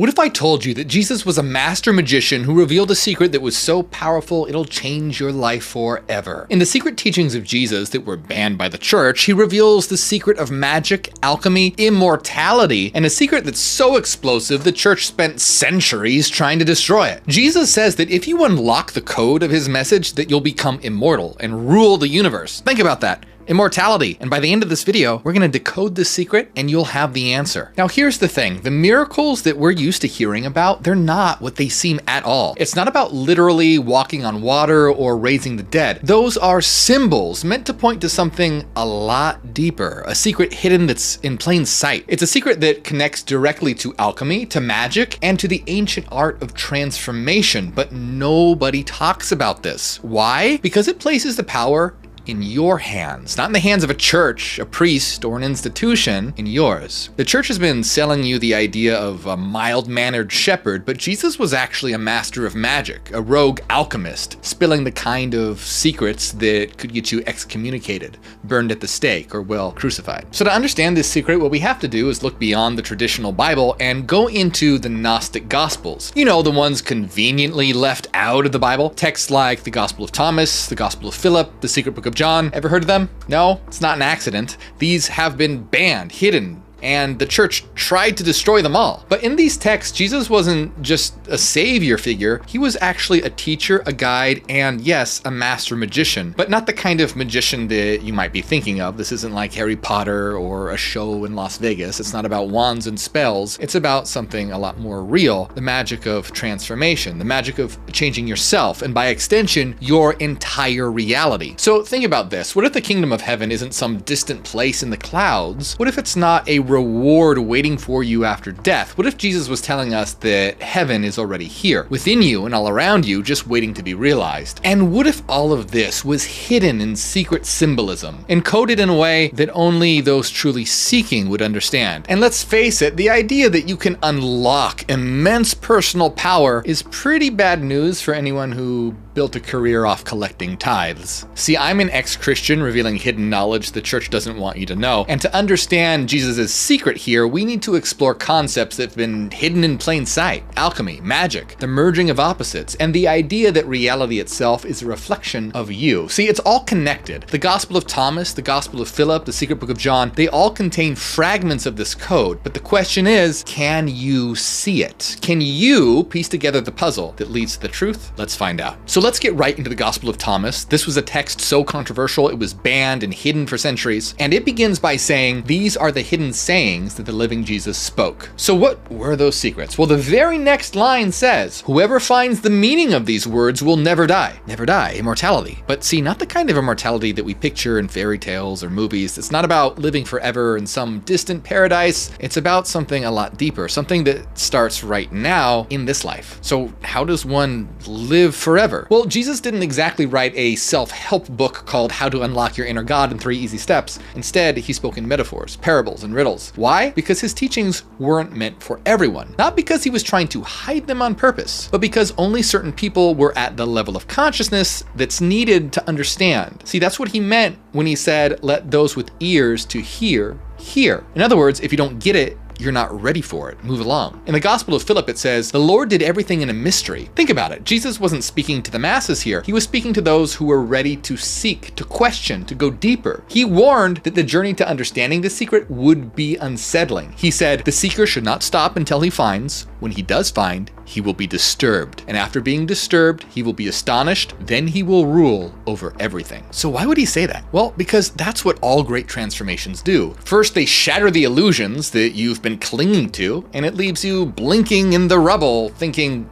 What if I told you that Jesus was a master magician who revealed a secret that was so powerful it'll change your life forever? In the secret teachings of Jesus that were banned by the church, he reveals the secret of magic, alchemy, immortality, and a secret that's so explosive the church spent centuries trying to destroy it. Jesus says that if you unlock the code of his message, that you'll become immortal and rule the universe. Think about that. Immortality. And by the end of this video, we're going to decode this secret and you'll have the answer. Now, here's the thing. The miracles that we're used to hearing about, they're not what they seem at all. It's not about literally walking on water or raising the dead. Those are symbols meant to point to something a lot deeper, a secret hidden that's in plain sight. It's a secret that connects directly to alchemy, to magic, and to the ancient art of transformation, but nobody talks about this. Why? Because it places the power in your hands, not in the hands of a church, a priest, or an institution, in yours. The church has been selling you the idea of a mild-mannered shepherd, but Jesus was actually a master of magic, a rogue alchemist, spilling the kind of secrets that could get you excommunicated, burned at the stake, or, well, crucified. So to understand this secret, what we have to do is look beyond the traditional Bible and go into the Gnostic Gospels. You know, the ones conveniently left out of the Bible. Texts like the Gospel of Thomas, the Gospel of Philip, the Secret Book of John. Ever heard of them? No, it's not an accident. These have been banned, hidden, and the church tried to destroy them all. But in these texts, Jesus wasn't just a savior figure. He was actually a teacher, a guide, and yes, a master magician, but not the kind of magician that you might be thinking of. This isn't like Harry Potter or a show in Las Vegas. It's not about wands and spells. It's about something a lot more real, the magic of transformation, the magic of changing yourself, and by extension, your entire reality. So think about this. What if the kingdom of heaven isn't some distant place in the clouds? What if it's not a reward waiting for you after death? What if Jesus was telling us that heaven is already here, within you and all around you, just waiting to be realized? And what if all of this was hidden in secret symbolism, encoded in a way that only those truly seeking would understand? And let's face it, the idea that you can unlock immense personal power is pretty bad news for anyone who built a career off collecting tithes. See, I'm an ex-Christian revealing hidden knowledge the church doesn't want you to know, and to understand Jesus' secret here, we need to explore concepts that have been hidden in plain sight. Alchemy, magic, the merging of opposites, and the idea that reality itself is a reflection of you. See, it's all connected. The Gospel of Thomas, the Gospel of Philip, the Secret Book of John, they all contain fragments of this code, but the question is, can you see it? Can you piece together the puzzle that leads to the truth? Let's find out. So let's get right into the Gospel of Thomas. This was a text so controversial, it was banned and hidden for centuries, and it begins by saying, these are the hidden sayings that the living Jesus spoke. So what were those secrets? Well, the very next line says, whoever finds the meaning of these words will never die. Never die, immortality. But see, not the kind of immortality that we picture in fairy tales or movies. It's not about living forever in some distant paradise. It's about something a lot deeper, something that starts right now in this life. So how does one live forever? Well, Jesus didn't exactly write a self-help book called How to Unlock Your Inner God in 3 Easy Steps. Instead, he spoke in metaphors, parables, and riddles. Why? Because his teachings weren't meant for everyone. Not because he was trying to hide them on purpose, but because only certain people were at the level of consciousness that's needed to understand. See, that's what he meant when he said, let those with ears to hear, hear. In other words, if you don't get it, you're not ready for it. Move along. In the Gospel of Philip, it says, the Lord did everything in a mystery. Think about it. Jesus wasn't speaking to the masses here. He was speaking to those who were ready to seek, to question, to go deeper. He warned that the journey to understanding the secret would be unsettling. He said, the seeker should not stop until he finds. When he does find, he will be disturbed. And after being disturbed, he will be astonished. Then he will rule over everything. So why would he say that? Well, because that's what all great transformations do. First, they shatter the illusions that you've been clinging to, and it leaves you blinking in the rubble, thinking,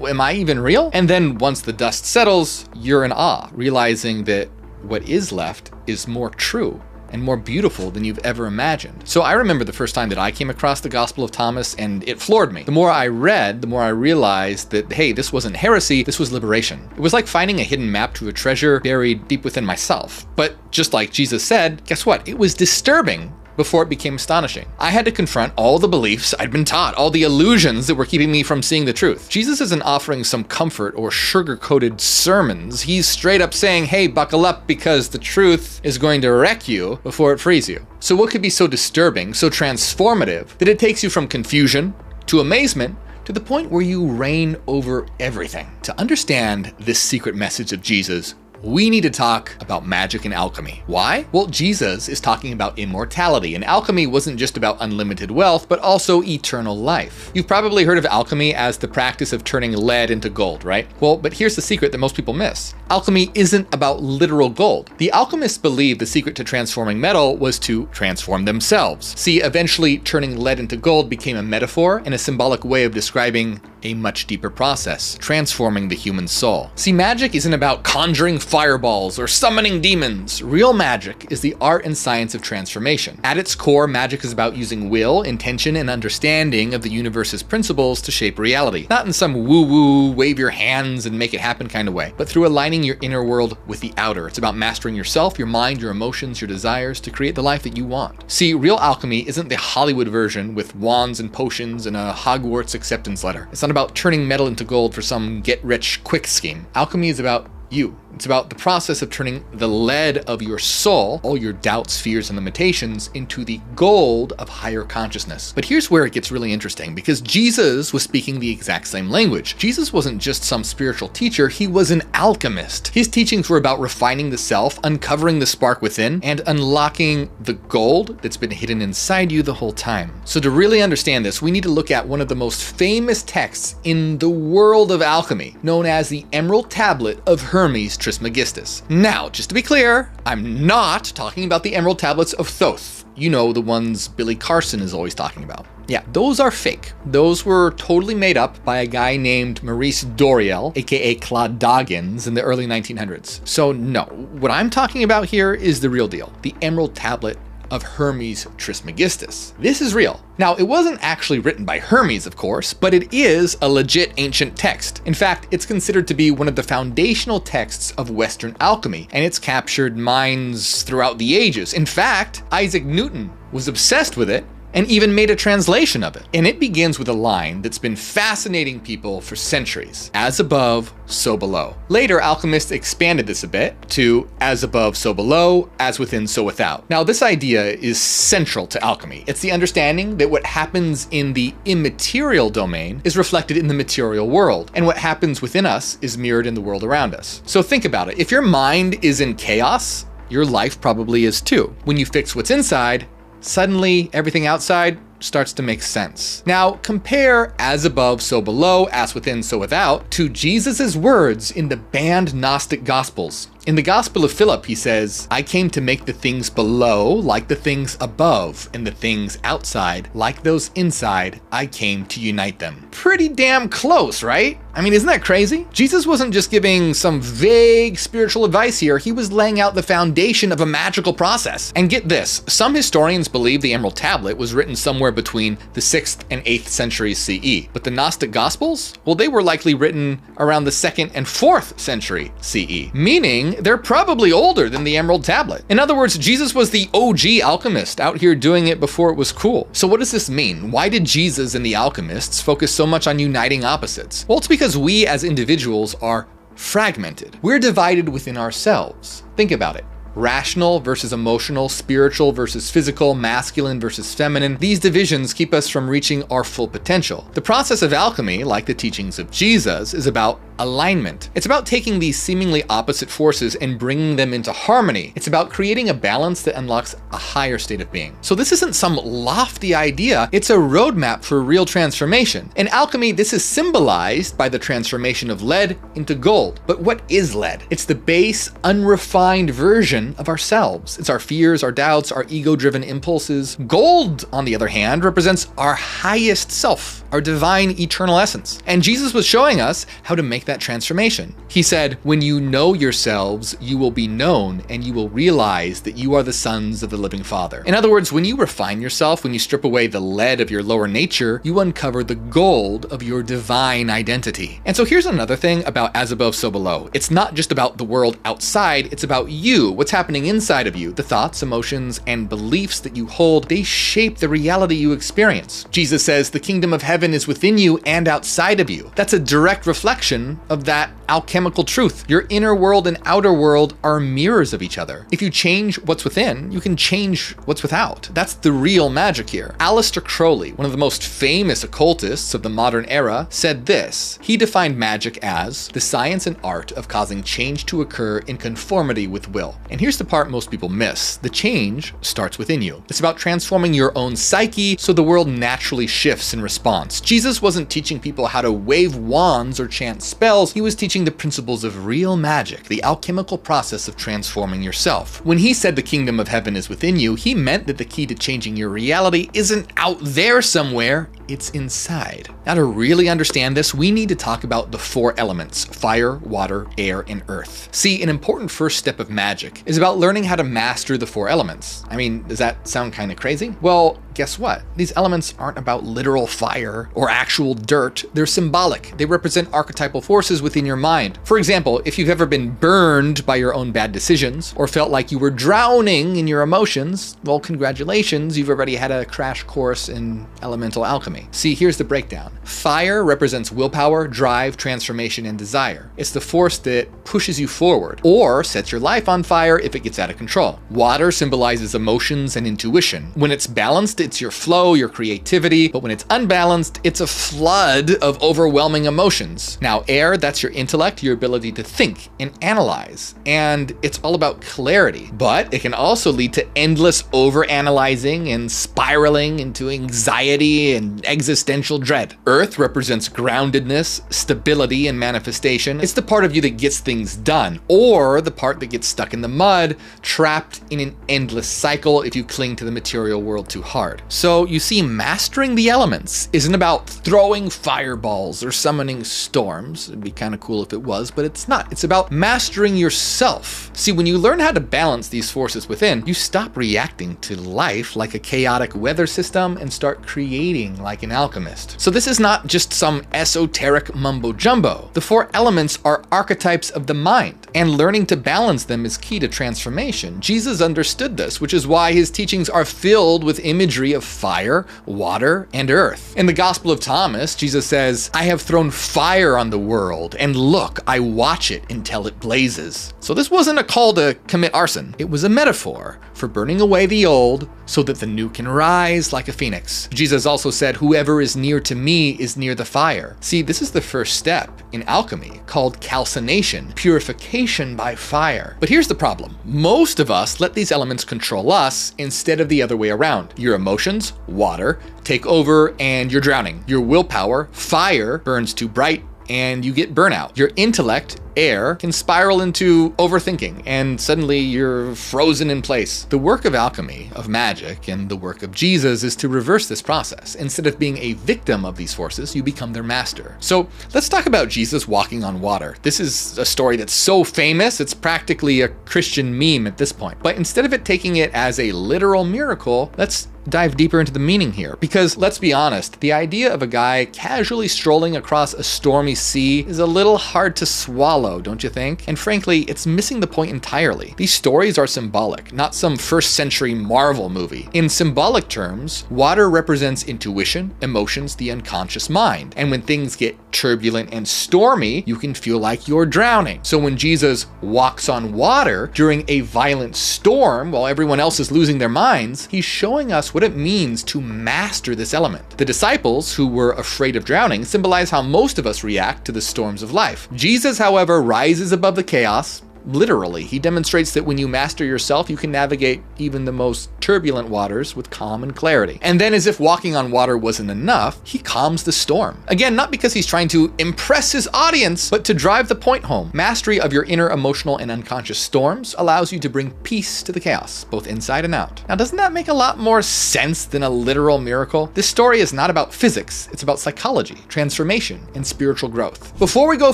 am I even real? And then once the dust settles, you're in awe, realizing that what is left is more true and more beautiful than you've ever imagined. So I remember the first time that I came across the Gospel of Thomas, and it floored me. The more I read, the more I realized that, hey, this wasn't heresy, this was liberation. It was like finding a hidden map to a treasure buried deep within myself. But just like Jesus said, guess what? It was disturbing before it became astonishing. I had to confront all the beliefs I'd been taught, all the illusions that were keeping me from seeing the truth. Jesus isn't offering some comfort or sugar-coated sermons. He's straight up saying, hey, buckle up because the truth is going to wreck you before it frees you. So what could be so disturbing, so transformative, that it takes you from confusion to amazement, to the point where you reign over everything. To understand this secret message of Jesus, we need to talk about magic and alchemy. Why? Well, Jesus is talking about immortality, and alchemy wasn't just about unlimited wealth, but also eternal life. You've probably heard of alchemy as the practice of turning lead into gold, right? Well, but here's the secret that most people miss. Alchemy isn't about literal gold. The alchemists believed the secret to transforming metal was to transform themselves. See, eventually turning lead into gold became a metaphor and a symbolic way of describing a much deeper process, transforming the human soul. See, magic isn't about conjuring fireballs or summoning demons. Real magic is the art and science of transformation. At its core, magic is about using will, intention, and understanding of the universe's principles to shape reality. Not in some woo-woo, wave your hands and make it happen kind of way, but through aligning your inner world with the outer. It's about mastering yourself, your mind, your emotions, your desires to create the life that you want. See, real alchemy isn't the Hollywood version with wands and potions and a Hogwarts acceptance letter. It's not about turning metal into gold for some get-rich-quick scheme. Alchemy is about you. It's about the process of turning the lead of your soul, all your doubts, fears, and limitations, into the gold of higher consciousness. But here's where it gets really interesting, because Jesus was speaking the exact same language. Jesus wasn't just some spiritual teacher, he was an alchemist. His teachings were about refining the self, uncovering the spark within, and unlocking the gold that's been hidden inside you the whole time. So to really understand this, we need to look at one of the most famous texts in the world of alchemy, known as the Emerald Tablet of Hermes Trismegistus. Now, just to be clear, I'm not talking about the Emerald Tablets of Thoth. You know, the ones Billy Carson is always talking about. Yeah, those are fake. Those were totally made up by a guy named Maurice Doreal, aka Claude Doggins, in the early 1900s. So no, what I'm talking about here is the real deal, the Emerald Tablet of Hermes Trismegistus. This is real. Now, it wasn't actually written by Hermes, of course, but it is a legit ancient text. In fact, it's considered to be one of the foundational texts of Western alchemy, and it's captured minds throughout the ages. In fact, Isaac Newton was obsessed with it and even made a translation of it. And it begins with a line that's been fascinating people for centuries: as above, so below. Later, alchemists expanded this a bit to as above, so below, as within, so without. Now, this idea is central to alchemy. It's the understanding that what happens in the immaterial domain is reflected in the material world, and what happens within us is mirrored in the world around us. So think about it. If your mind is in chaos, your life probably is too. When you fix what's inside, suddenly everything outside starts to make sense. Now, compare as above, so below, as within, so without, to Jesus's words in the banned Gnostic Gospels. In the Gospel of Philip, he says, "I came to make the things below like the things above, and the things outside like those inside. I came to unite them." Pretty damn close, right? I mean, isn't that crazy? Jesus wasn't just giving some vague spiritual advice here. He was laying out the foundation of a magical process. And get this, some historians believe the Emerald Tablet was written somewhere between the 6th and 8th centuries CE. But the Gnostic Gospels? Well, they were likely written around the 2nd and 4th century CE, meaning they're probably older than the Emerald Tablet. In other words, Jesus was the OG alchemist out here doing it before it was cool. So what does this mean? Why did Jesus and the alchemists focus so much on uniting opposites? Well, it's because we as individuals are fragmented. We're divided within ourselves. Think about it. Rational versus emotional, spiritual versus physical, masculine versus feminine. These divisions keep us from reaching our full potential. The process of alchemy, like the teachings of Jesus, is about alignment. It's about taking these seemingly opposite forces and bringing them into harmony. It's about creating a balance that unlocks a higher state of being. So this isn't some lofty idea, it's a roadmap for real transformation. In alchemy, this is symbolized by the transformation of lead into gold. But what is lead? It's the base, unrefined version of ourselves. It's our fears, our doubts, our ego-driven impulses. Gold, on the other hand, represents our highest self, our divine eternal essence. And Jesus was showing us how to make that transformation. He said, "When you know yourselves, you will be known, and you will realize that you are the sons of the living Father." In other words, when you refine yourself, when you strip away the lead of your lower nature, you uncover the gold of your divine identity. And so here's another thing about as above, so below. It's not just about the world outside, it's about you, what's happening inside of you. The thoughts, emotions, and beliefs that you hold, they shape the reality you experience. Jesus says, "The kingdom of heaven is within you and outside of you." That's a direct reflection version of that alchemical truth. Your inner world and outer world are mirrors of each other. If you change what's within, you can change what's without. That's the real magic here. Aleister Crowley, one of the most famous occultists of the modern era, said this. He defined magic as the science and art of causing change to occur in conformity with will. And here's the part most people miss. The change starts within you. It's about transforming your own psyche so the world naturally shifts in response. Jesus wasn't teaching people how to wave wands or chant spells. He was teaching the principles of real magic, the alchemical process of transforming yourself. When he said the kingdom of heaven is within you, he meant that the key to changing your reality isn't out there somewhere, it's inside. Now, to really understand this, we need to talk about the four elements: fire, water, air, and earth. See, an important first step of magic is about learning how to master the four elements. I mean, does that sound kind of crazy? Well, guess what? These elements aren't about literal fire or actual dirt. They're symbolic. They represent archetypal forces within your mind. For example, if you've ever been burned by your own bad decisions or felt like you were drowning in your emotions, well, congratulations, you've already had a crash course in elemental alchemy. See, here's the breakdown. Fire represents willpower, drive, transformation, and desire. It's the force that pushes you forward or sets your life on fire if it gets out of control. Water symbolizes emotions and intuition. When it's balanced, it's your flow, your creativity, but when it's unbalanced, it's a flood of overwhelming emotions. Now, air, that's your intellect, your ability to think and analyze, and it's all about clarity, but it can also lead to endless overanalyzing and spiraling into anxiety and existential dread. Earth represents groundedness, stability, and manifestation. It's the part of you that gets things done, or the part that gets stuck in the mud, trapped in an endless cycle if you cling to the material world too hard. So you see, mastering the elements isn't about throwing fireballs or summoning storms. It'd be kind of cool if it was, but it's not. It's about mastering yourself. See, when you learn how to balance these forces within, you stop reacting to life like a chaotic weather system and start creating like an alchemist. So this is not just some esoteric mumbo jumbo. The four elements are archetypes of the mind, and learning to balance them is key to transformation. Jesus understood this, which is why his teachings are filled with imagery of fire, water, and earth. In the Gospel of Thomas, Jesus says, "I have thrown fire on the world, and look, I watch it until it blazes." So this wasn't a call to commit arson. It was a metaphor for burning away the old so that the new can rise like a phoenix. Jesus also said, "Whoever is near to me is near the fire." See, this is the first step in alchemy, called calcination, purification by fire. But here's the problem. Most of us let these elements control us instead of the other way around. Your emotions, water, take over and you're drowning. Your willpower, fire, burns too bright and you get burnout. Your intellect, air, can spiral into overthinking and suddenly you're frozen in place. The work of alchemy, of magic, and the work of Jesus is to reverse this process. Instead of being a victim of these forces, you become their master. So let's talk about Jesus walking on water. This is a story that's so famous, it's practically a Christian meme at this point. But instead of it taking it as a literal miracle, let's dive deeper into the meaning here. Because let's be honest, the idea of a guy casually strolling across a stormy sea is a little hard to swallow, don't you think? And frankly, it's missing the point entirely. These stories are symbolic, not some first century Marvel movie. In symbolic terms, water represents intuition, emotions, the unconscious mind. And when things get turbulent and stormy, you can feel like you're drowning. So when Jesus walks on water during a violent storm while everyone else is losing their minds, he's showing us what it means to master this element. The disciples, who were afraid of drowning, symbolize how most of us react to the storms of life. Jesus, however, rises above the chaos. Literally, he demonstrates that when you master yourself, you can navigate even the most turbulent waters with calm and clarity. And then, as if walking on water wasn't enough, he calms the storm. Again, not because he's trying to impress his audience, but to drive the point home. Mastery of your inner emotional and unconscious storms allows you to bring peace to the chaos, both inside and out. Now, doesn't that make a lot more sense than a literal miracle? This story is not about physics, it's about psychology, transformation, and spiritual growth. Before we go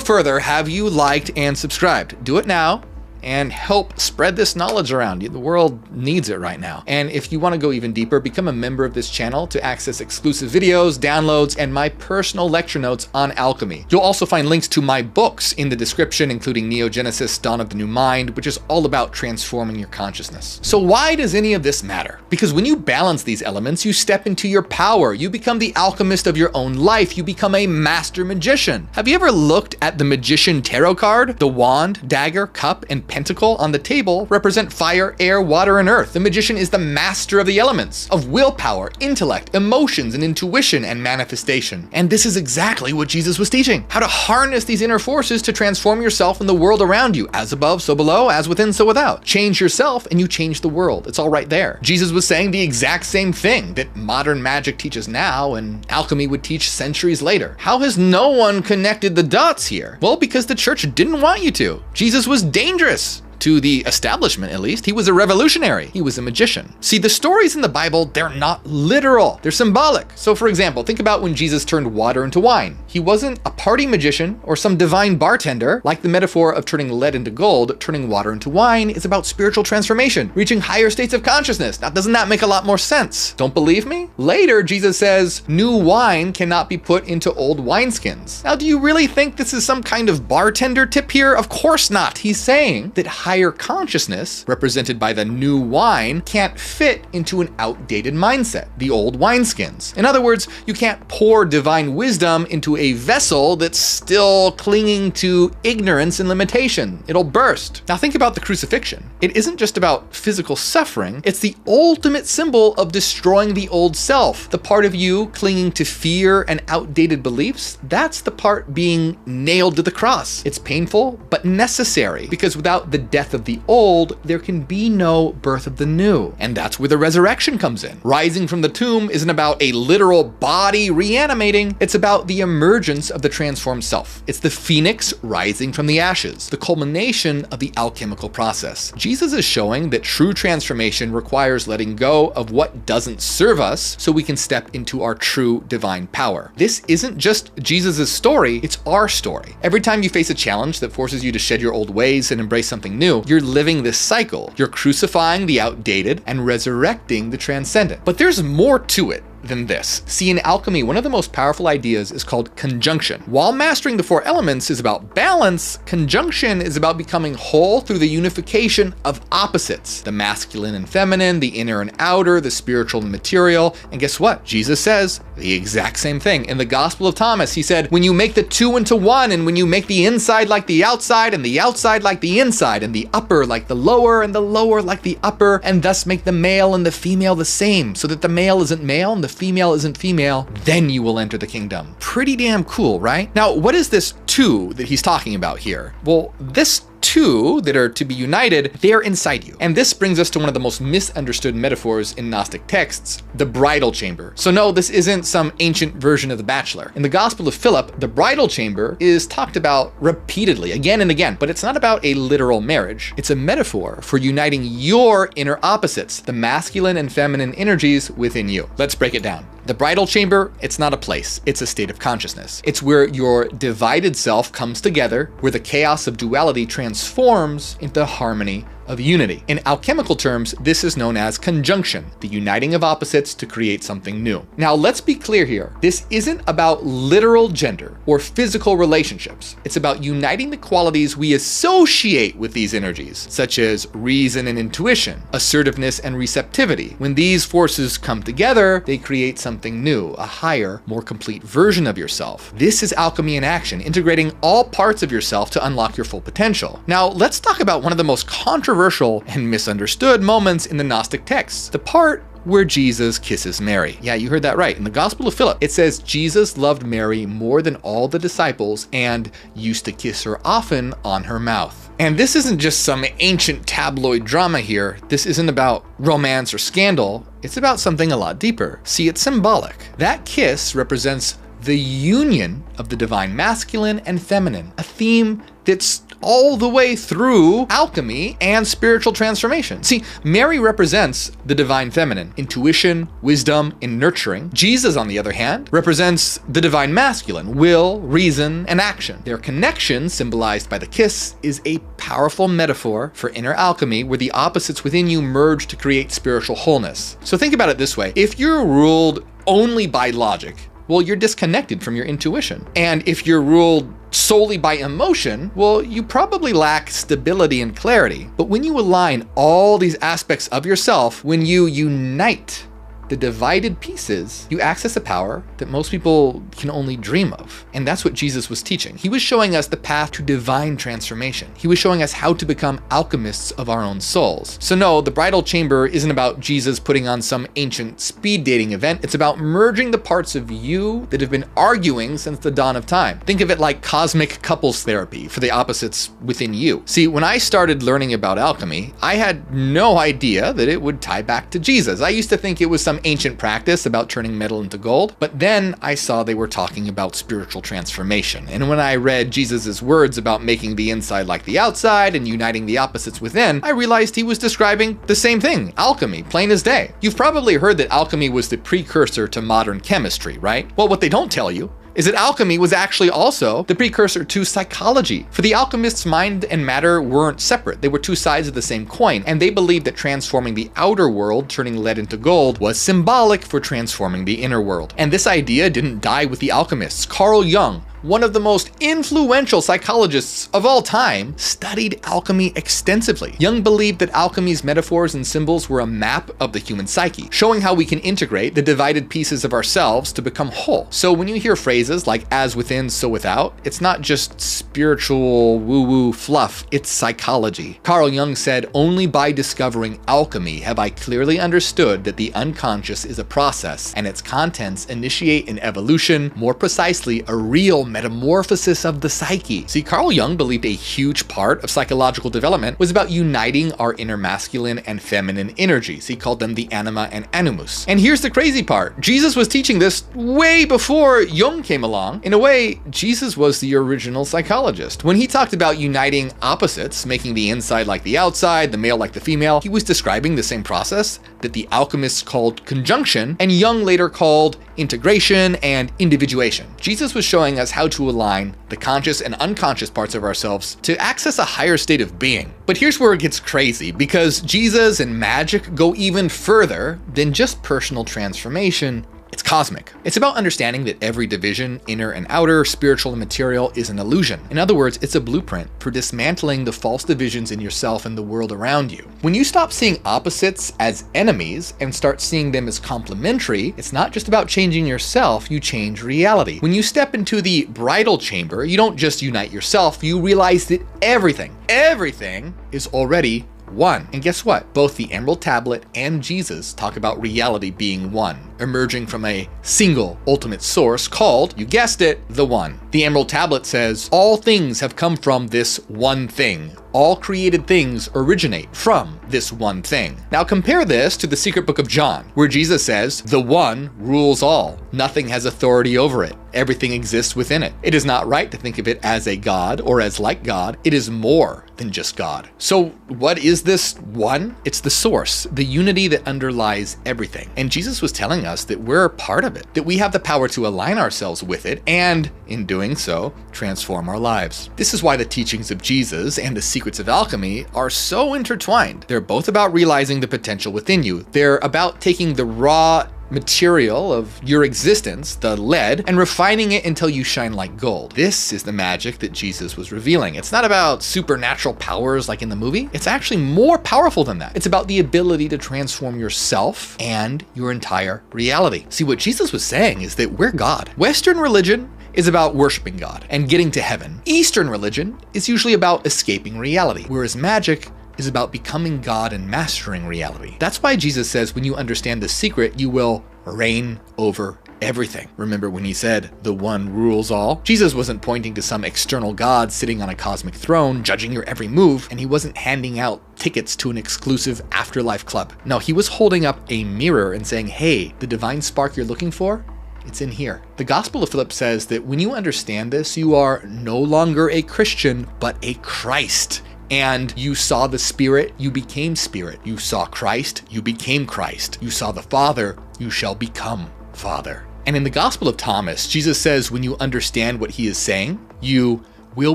further, have you liked and subscribed? Do it now. and help spread this knowledge around. The world needs it right now. And if you want to go even deeper, become a member of this channel to access exclusive videos, downloads, and my personal lecture notes on alchemy. You'll also find links to my books in the description, including Neogenesis, Dawn of the New Mind, which is all about transforming your consciousness. So why does any of this matter? Because when you balance these elements, you step into your power. You become the alchemist of your own life. You become a master magician. Have you ever looked at the Magician Tarot card? The wand, dagger, cup, and pentacle on the table represent fire, air, water, and earth. The magician is the master of the elements, of willpower, intellect, emotions, and intuition and manifestation. And this is exactly what Jesus was teaching. How to harness these inner forces to transform yourself and the world around you. As above, so below, as within, so without. Change yourself and you change the world. It's all right there. Jesus was saying the exact same thing that modern magic teaches now and alchemy would teach centuries later. How has no one connected the dots here? Well, because the church didn't want you to. Jesus was dangerous. To the establishment, at least. He was a revolutionary. He was a magician. See, the stories in the Bible, they're not literal. They're symbolic. So for example, think about when Jesus turned water into wine. He wasn't a party magician or some divine bartender. Like the metaphor of turning lead into gold, turning water into wine is about spiritual transformation, reaching higher states of consciousness. Now, doesn't that make a lot more sense? Don't believe me? Later, Jesus says, new wine cannot be put into old wineskins. Now, do you really think this is some kind of bartender tip here? Of course not. He's saying that higher consciousness, represented by the new wine, can't fit into an outdated mindset, the old wineskins. In other words, you can't pour divine wisdom into a vessel that's still clinging to ignorance and limitation. It'll burst. Now think about the crucifixion. It isn't just about physical suffering, it's the ultimate symbol of destroying the old self. The part of you clinging to fear and outdated beliefs, that's the part being nailed to the cross. It's painful, but necessary, because without the death of the old, there can be no birth of the new. And that's where the resurrection comes in. Rising from the tomb isn't about a literal body reanimating, it's about the emergence of the transformed self. It's the phoenix rising from the ashes, the culmination of the alchemical process. Jesus is showing that true transformation requires letting go of what doesn't serve us so we can step into our true divine power. This isn't just Jesus' story, it's our story. Every time you face a challenge that forces you to shed your old ways and embrace something new, you're living this cycle. You're crucifying the outdated and resurrecting the transcendent. But there's more to it than this. See, in alchemy, one of the most powerful ideas is called conjunction. While mastering the four elements is about balance, conjunction is about becoming whole through the unification of opposites, the masculine and feminine, the inner and outer, the spiritual and material. And guess what? Jesus says the exact same thing. In the Gospel of Thomas, he said, when you make the two into one, and when you make the inside like the outside, and the outside like the inside, and the upper like the lower, and the lower like the upper, and thus make the male and the female the same, so that the male isn't male and the female isn't female, then you will enter the kingdom. Pretty damn cool, right? Now, what is this two that he's talking about here? Well, this two that are to be united, they're inside you. And this brings us to one of the most misunderstood metaphors in Gnostic texts, the bridal chamber. So no, this isn't some ancient version of The Bachelor. In the Gospel of Philip, the bridal chamber is talked about repeatedly, again and again, but it's not about a literal marriage. It's a metaphor for uniting your inner opposites, the masculine and feminine energies within you. Let's break it down. The bridal chamber, it's not a place, it's a state of consciousness. It's where your divided self comes together, where the chaos of duality transforms into harmony of unity. In alchemical terms, this is known as conjunction, the uniting of opposites to create something new. Now, let's be clear here. This isn't about literal gender or physical relationships. It's about uniting the qualities we associate with these energies, such as reason and intuition, assertiveness and receptivity. When these forces come together, they create something new, a higher, more complete version of yourself. This is alchemy in action, integrating all parts of yourself to unlock your full potential. Now, let's talk about one of the most controversial and misunderstood moments in the Gnostic texts, the part where Jesus kisses Mary. Yeah, you heard that right. In the Gospel of Philip, it says Jesus loved Mary more than all the disciples and used to kiss her often on her mouth. And this isn't just some ancient tabloid drama here. This isn't about romance or scandal. It's about something a lot deeper. See, it's symbolic. That kiss represents the union of the divine masculine and feminine, a theme that's all the way through alchemy and spiritual transformation. See, Mary represents the divine feminine, intuition, wisdom, and nurturing. Jesus, on the other hand, represents the divine masculine, will, reason, and action. Their connection, symbolized by the kiss, is a powerful metaphor for inner alchemy where the opposites within you merge to create spiritual wholeness. So think about it this way. If you're ruled only by logic, well, you're disconnected from your intuition. And if you're ruled solely by emotion, well, you probably lack stability and clarity. But when you align all these aspects of yourself, when you unite the divided pieces, you access a power that most people can only dream of. And that's what Jesus was teaching. He was showing us the path to divine transformation. He was showing us how to become alchemists of our own souls. So no, the bridal chamber isn't about Jesus putting on some ancient speed dating event. It's about merging the parts of you that have been arguing since the dawn of time. Think of it like cosmic couples therapy for the opposites within you. See, when I started learning about alchemy, I had no idea that it would tie back to Jesus. I used to think it was some ancient practice about turning metal into gold, but then I saw they were talking about spiritual transformation. And when I read Jesus's words about making the inside like the outside and uniting the opposites within, I realized he was describing the same thing, alchemy, plain as day. You've probably heard that alchemy was the precursor to modern chemistry, right? Well, what they don't tell you is that alchemy was actually also the precursor to psychology. For the alchemists, mind and matter weren't separate. They were two sides of the same coin, and they believed that transforming the outer world, turning lead into gold, was symbolic for transforming the inner world. And this idea didn't die with the alchemists. Carl Jung, one of the most influential psychologists of all time, studied alchemy extensively. Jung believed that alchemy's metaphors and symbols were a map of the human psyche, showing how we can integrate the divided pieces of ourselves to become whole. So when you hear phrases like as within, so without, it's not just spiritual woo-woo fluff, it's psychology. Carl Jung said, "Only by discovering alchemy have I clearly understood that the unconscious is a process and its contents initiate an evolution, more precisely, a real metamorphosis of the psyche." See, Carl Jung believed a huge part of psychological development was about uniting our inner masculine and feminine energies. He called them the anima and animus. And here's the crazy part. Jesus was teaching this way before Jung came along. In a way, Jesus was the original psychologist. When he talked about uniting opposites, making the inside like the outside, the male like the female, he was describing the same process that the alchemists called conjunction and Jung later called integration and individuation. Jesus was showing us how to align the conscious and unconscious parts of ourselves to access a higher state of being. But here's where it gets crazy, because Jesus and magic go even further than just personal transformation. It's cosmic. It's about understanding that every division, inner and outer, spiritual and material, is an illusion. In other words, it's a blueprint for dismantling the false divisions in yourself and the world around you. When you stop seeing opposites as enemies and start seeing them as complementary, it's not just about changing yourself, you change reality. When you step into the bridal chamber, you don't just unite yourself, you realize that everything is already one. And guess what? Both the Emerald Tablet and Jesus talk about reality being one, emerging from a single ultimate source called, you guessed it, the One. The Emerald Tablet says, all things have come from this one thing. All created things originate from this one thing. Now compare this to the secret book of John, where Jesus says, the One rules all. Nothing has authority over it. Everything exists within it. It is not right to think of it as a God or as like God. It is more than just God. So what is this one? It's the source, the unity that underlies everything. And Jesus was telling us that we're a part of it, that we have the power to align ourselves with it, and in doing so, transform our lives. This is why the teachings of Jesus and the secrets of alchemy are so intertwined. They're both about realizing the potential within you. They're about taking the raw material of your existence, the lead, and refining it until you shine like gold. This is the magic that Jesus was revealing. It's not about supernatural powers like in the movie. It's actually more powerful than that. It's about the ability to transform yourself and your entire reality. See, what Jesus was saying is that we're God. Western religion is about worshiping God and getting to heaven. Eastern religion is usually about escaping reality, whereas magic is about becoming God and mastering reality. That's why Jesus says when you understand the secret, you will reign over everything. Remember when he said, the One rules all? Jesus wasn't pointing to some external God sitting on a cosmic throne, judging your every move, and he wasn't handing out tickets to an exclusive afterlife club. No, he was holding up a mirror and saying, hey, the divine spark you're looking for, It's in here. The Gospel of Philip says that when you understand this, you are no longer a Christian, but a Christ. And you saw the Spirit, you became Spirit. You saw Christ, you became Christ. You saw the Father, you shall become Father. And in the Gospel of Thomas, Jesus says when you understand what he is saying, you will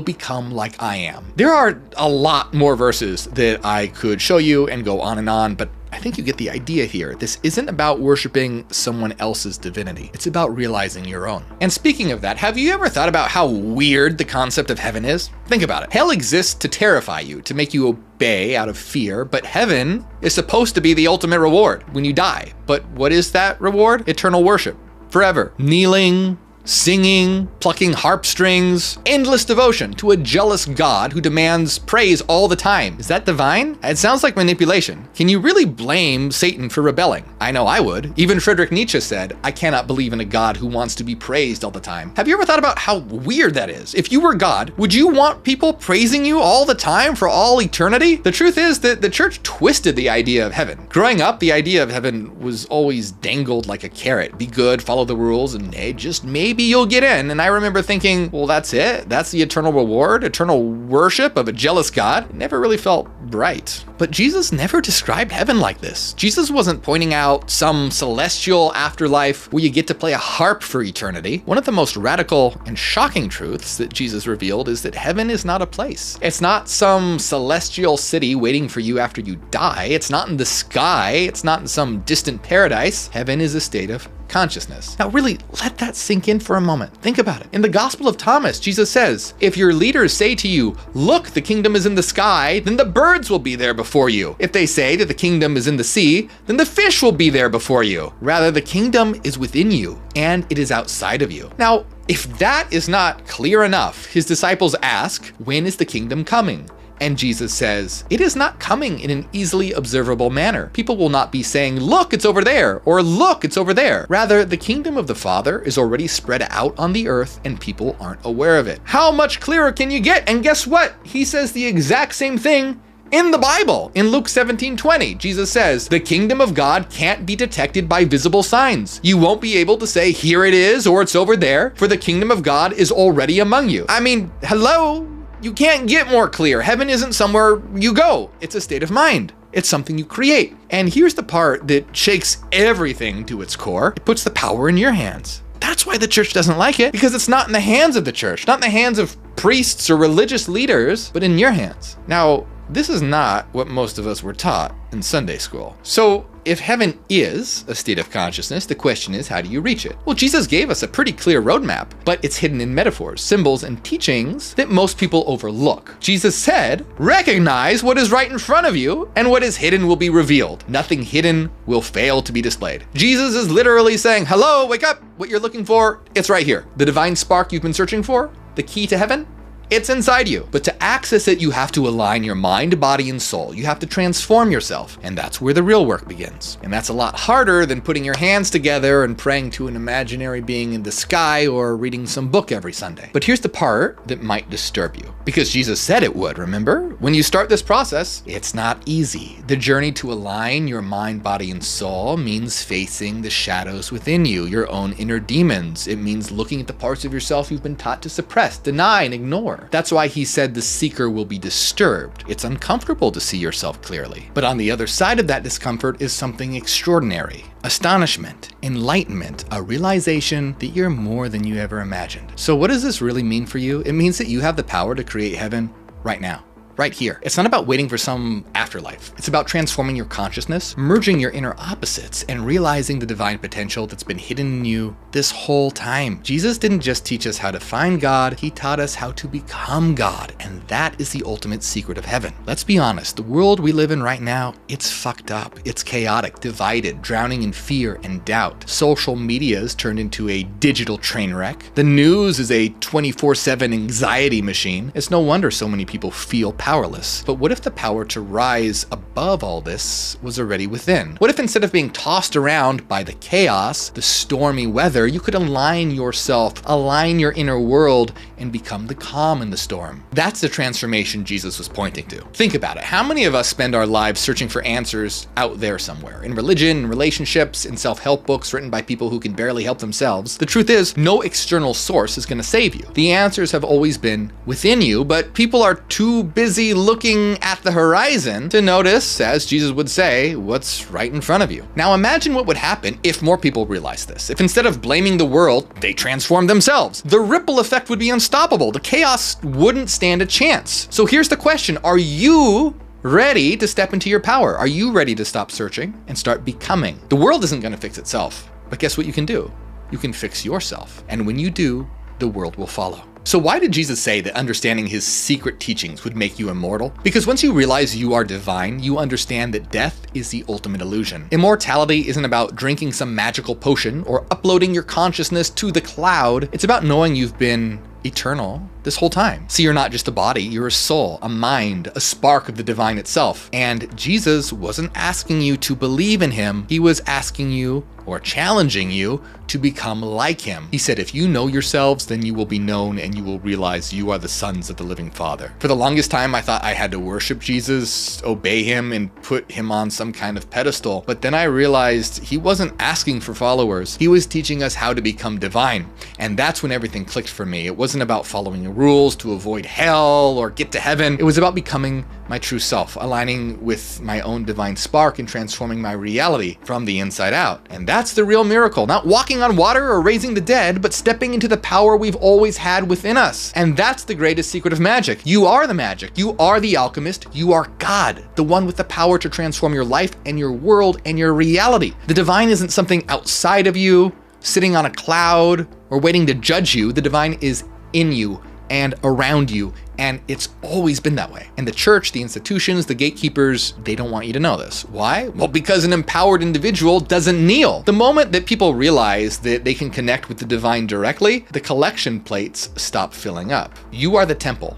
become like I am. There are a lot more verses that I could show you and go on, but I think you get the idea here. This isn't about worshiping someone else's divinity. It's about realizing your own. And speaking of that, have you ever thought about how weird the concept of heaven is? Think about it. Hell exists to terrify you, to make you obey out of fear, but heaven is supposed to be the ultimate reward when you die. But what is that reward? Eternal worship. Forever. Kneeling, singing, plucking harp strings, endless devotion to a jealous God who demands praise all the time. Is that divine? It sounds like manipulation. Can you really blame Satan for rebelling? I know I would. Even Friedrich Nietzsche said, I cannot believe in a God who wants to be praised all the time. Have you ever thought about how weird that is? If you were God, would you want people praising you all the time for all eternity? The truth is that the church twisted the idea of heaven. Growing up, the idea of heaven was always dangled like a carrot. Be good, follow the rules, and hey, just maybe you'll get in. And I remember thinking, well, that's it? That's the eternal reward? Eternal worship of a jealous God? It never really felt right. But Jesus never described heaven like this. Jesus wasn't pointing out some celestial afterlife where you get to play a harp for eternity. One of the most radical and shocking truths that Jesus revealed is that heaven is not a place. It's not some celestial city waiting for you after you die. It's not in the sky. It's not in some distant paradise. Heaven is a state of consciousness. Now really let that sink in for a moment. Think about it. In the Gospel of Thomas, Jesus says, if your leaders say to you, look, the kingdom is in the sky, then the birds will be there before you. If they say that the kingdom is in the sea, then the fish will be there before you. Rather, the kingdom is within you and it is outside of you. Now, if that is not clear enough, his disciples ask, when is the kingdom coming? And Jesus says, it is not coming in an easily observable manner. People will not be saying, look, it's over there, or look, it's over there. Rather, the kingdom of the Father is already spread out on the earth and people aren't aware of it. How much clearer can you get? And guess what? He says the exact same thing in the Bible. In Luke 17:20, Jesus says, the kingdom of God can't be detected by visible signs. You won't be able to say, here it is, or it's over there, for the kingdom of God is already among you. I mean, hello? You can't get more clear. Heaven isn't somewhere you go. It's a state of mind. It's something you create. And here's the part that shakes everything to its core. It puts the power in your hands. That's why the church doesn't like it, because it's not in the hands of the church, not in the hands of priests or religious leaders, but in your hands. Now, this is not what most of us were taught in Sunday school. So if heaven is a state of consciousness, the question is, how do you reach it? Well, Jesus gave us a pretty clear roadmap, but it's hidden in metaphors, symbols, and teachings that most people overlook. Jesus said, recognize what is right in front of you, and what is hidden will be revealed. Nothing hidden will fail to be displayed. Jesus is literally saying, hello, wake up. What you're looking for, it's right here. The divine spark you've been searching for, the key to heaven, it's inside you. But to access it, you have to align your mind, body, and soul. You have to transform yourself. And that's where the real work begins. And that's a lot harder than putting your hands together and praying to an imaginary being in the sky or reading some book every Sunday. But here's the part that might disturb you. Because Jesus said it would, remember? When you start this process, it's not easy. The journey to align your mind, body, and soul means facing the shadows within you, your own inner demons. It means looking at the parts of yourself you've been taught to suppress, deny, and ignore. That's why he said the seeker will be disturbed. It's uncomfortable to see yourself clearly. But on the other side of that discomfort is something extraordinary. Astonishment, enlightenment, a realization that you're more than you ever imagined. So what does this really mean for you? It means that you have the power to create heaven right now. Right here. It's not about waiting for some afterlife. It's about transforming your consciousness, merging your inner opposites, and realizing the divine potential that's been hidden in you this whole time. Jesus didn't just teach us how to find God, he taught us how to become God, and that is the ultimate secret of heaven. Let's be honest, the world we live in right now, it's fucked up. It's chaotic, divided, drowning in fear and doubt. Social media is turned into a digital train wreck. The news is a 24/7 anxiety machine. It's no wonder so many people feel powerless. But what if the power to rise above all this was already within? What if instead of being tossed around by the chaos, the stormy weather, you could align yourself, align your inner world and become the calm in the storm. That's the transformation Jesus was pointing to. Think about it. How many of us spend our lives searching for answers out there somewhere? In religion, in relationships, in self-help books written by people who can barely help themselves. The truth is, no external source is going to save you. The answers have always been within you, but people are too busy looking at the horizon to notice, as Jesus would say, what's right in front of you. Now imagine what would happen if more people realized this. If instead of blaming the world, they transformed themselves. The ripple effect would be unstoppable. The chaos wouldn't stand a chance. So here's the question. Are you ready to step into your power? Are you ready to stop searching and start becoming? The world isn't going to fix itself, but guess what you can do? You can fix yourself. And when you do, the world will follow. So why did Jesus say that understanding his secret teachings would make you immortal? Because once you realize you are divine, you understand that death is the ultimate illusion. Immortality isn't about drinking some magical potion or uploading your consciousness to the cloud. It's about knowing you've been eternal this whole time. See, you're not just a body, you're a soul, a mind, a spark of the divine itself. And Jesus wasn't asking you to believe in him. He was asking you, or challenging you, to become like him. He said, if you know yourselves, then you will be known and you will realize you are the sons of the living Father. For the longest time, I thought I had to worship Jesus, obey him, and put him on some kind of pedestal. But then I realized he wasn't asking for followers. He was teaching us how to become divine. And that's when everything clicked for me. It wasn't about following rules to avoid hell or get to heaven. It was about becoming my true self, aligning with my own divine spark and transforming my reality from the inside out. And that's the real miracle. Not walking on water or raising the dead, but stepping into the power we've always had within us. And that's the greatest secret of magic. You are the magic. You are the alchemist. You are God, the one with the power to transform your life and your world and your reality. The divine isn't something outside of you, sitting on a cloud, or waiting to judge you. The divine is in you and around you, and it's always been that way. And the church, the institutions, the gatekeepers, they don't want you to know this. Why? Well, because an empowered individual doesn't kneel. The moment that people realize that they can connect with the divine directly, the collection plates stop filling up. You are the temple,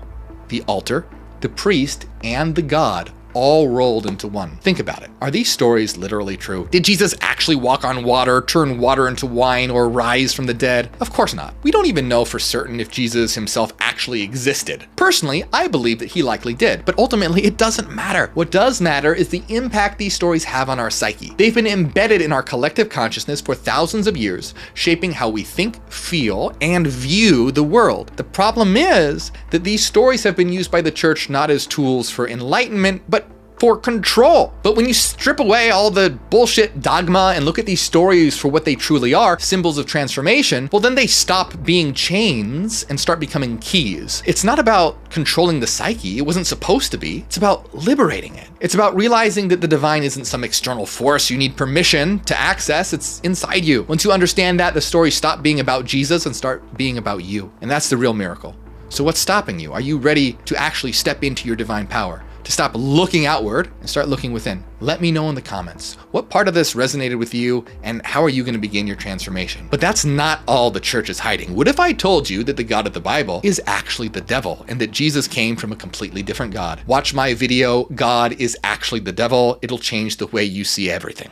the altar, the priest, and the God, all rolled into one. Think about it. Are these stories literally true? Did Jesus actually walk on water, turn water into wine, or rise from the dead? Of course not. We don't even know for certain if Jesus himself actually existed. Personally, I believe that he likely did, but ultimately it doesn't matter. What does matter is the impact these stories have on our psyche. They've been embedded in our collective consciousness for thousands of years, shaping how we think, feel, and view the world. The problem is that these stories have been used by the church not as tools for enlightenment, but for control. But when you strip away all the bullshit dogma and look at these stories for what they truly are, symbols of transformation, well, then they stop being chains and start becoming keys. It's not about controlling the psyche. It wasn't supposed to be. It's about liberating it. It's about realizing that the divine isn't some external force you need permission to access. It's inside you. Once you understand that, the stories stop being about Jesus and start being about you. And that's the real miracle. So what's stopping you? Are you ready to actually step into your divine power? To stop looking outward and start looking within? Let me know in the comments. What part of this resonated with you, and how are you going to begin your transformation? But that's not all the church is hiding. What if I told you that the God of the Bible is actually the devil, and that Jesus came from a completely different God? Watch my video, God is actually the devil. It'll change the way you see everything.